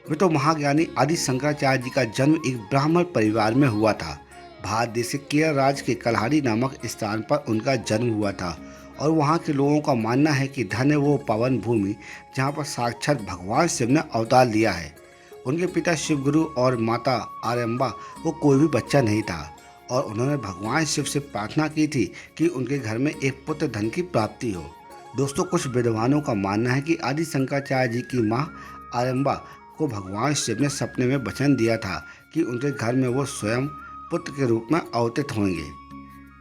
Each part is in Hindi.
वे तो महाज्ञानी आदि शंकराचार्य जी का जन्म एक ब्राह्मण परिवार में हुआ था। भारत देश के केरल राज्य के कल्हाड़ी नामक स्थान पर उनका जन्म हुआ था और वहाँ के लोगों का मानना है कि धन्य वो पावन भूमि जहाँ पर साक्षात भगवान शिव ने अवतार लिया है। उनके पिता शिवगुरु और माता आरंबा को कोई भी बच्चा नहीं था और उन्होंने भगवान शिव से प्रार्थना की थी कि उनके घर में एक पुत्र धन की प्राप्ति हो। दोस्तों, कुछ विद्वानों का मानना है कि आदि शंकराचार्य जी की माँ आरंबा को भगवान शिव ने सपने में वचन दिया था कि उनके घर में वो स्वयं पुत्र के रूप में अवतरित होंगे।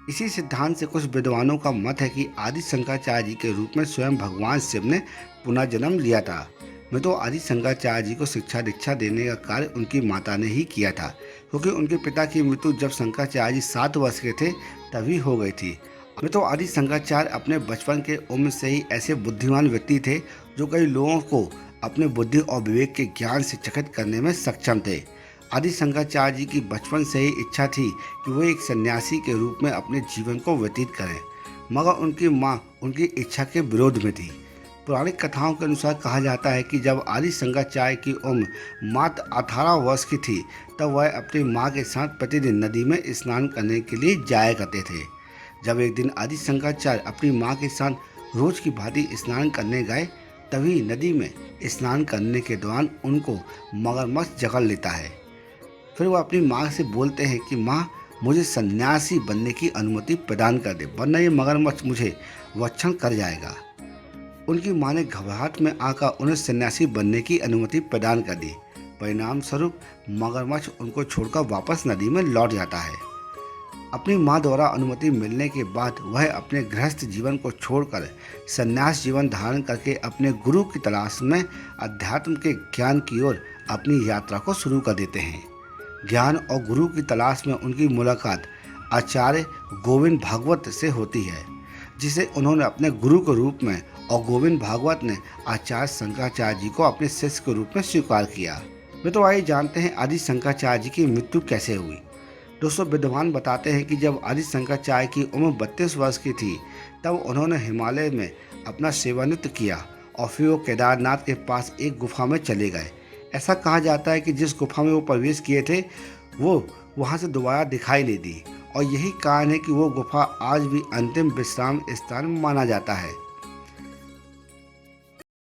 इसी सिद्धांत से कुछ विद्वानों का मत है कि आदि शंकराचार्य जी के रूप में स्वयं भगवान शिव ने पुनः जन्म लिया था। मैं तो आदि शंकराचार्य जी को शिक्षा दीक्षा देने का कार्य उनकी माता ने ही किया था, क्योंकि उनके पिता की मृत्यु जब शंकराचार्य जी 7 वर्ष के थे तभी हो गई थी। मैं तो आदि शंकराचार्य अपने बचपन के उम्र से ही ऐसे बुद्धिमान व्यक्ति थे जो कई लोगों को अपने बुद्धि और विवेक के ज्ञान से चकित करने में सक्षम थे। आदि शंकराचार्य जी की बचपन से ही इच्छा थी कि वे एक सन्यासी के रूप में अपने जीवन को व्यतीत करें, मगर उनकी माँ उनकी इच्छा के विरोध में थी। पौराणिक कथाओं के अनुसार कहा जाता है कि जब आदि शंकराचार्य की उम्र मात्र 18 वर्ष की थी तब वह अपनी माँ के साथ प्रतिदिन नदी में स्नान करने के लिए जाया करते थे। जब एक दिन आदि शंकराचार्य अपनी माँ के साथ रोज की भांति स्नान करने गए, तभी नदी में स्नान करने के दौरान उनको मगरमच्छ जकड़ लेता है। फिर वो अपनी माँ से बोलते हैं कि माँ, मुझे सन्यासी बनने की अनुमति प्रदान कर दे, वरना ये मगरमच्छ मुझे भक्षण कर जाएगा। उनकी माँ ने घबराहट में आकर उन्हें सन्यासी बनने की अनुमति प्रदान कर दी। परिणाम स्वरूप मगरमच्छ उनको छोड़कर वापस नदी में लौट जाता है। अपनी माँ द्वारा अनुमति मिलने के बाद वह अपने गृहस्थ जीवन को छोड़कर संन्यास जीवन धारण करके अपने गुरु की तलाश में अध्यात्म के ज्ञान की ओर अपनी यात्रा को शुरू कर देते हैं। ज्ञान और गुरु की तलाश में उनकी मुलाकात आचार्य गोविंद भागवत से होती है, जिसे उन्होंने अपने गुरु के रूप में, और गोविंद भागवत ने आचार्य शंकराचार्य जी को अपने शिष्य के रूप में स्वीकार किया। वे तो आइए जानते हैं आदि शंकराचार्य जी की मृत्यु कैसे हुई। दोस्तों, विद्वान बताते हैं कि जब आदि शंकराचार्य की उम्र 32 वर्ष की थी तब उन्होंने हिमालय में अपना सेवानिवृत्त किया और फिर वो केदारनाथ के पास एक गुफा में चले गए। ऐसा कहा जाता है कि जिस गुफा में वो प्रवेश किए थे वो वहाँ से दोबारा दिखाई नहीं दी, और यही कारण है कि वो गुफा आज भी अंतिम विश्राम स्थान माना जाता है।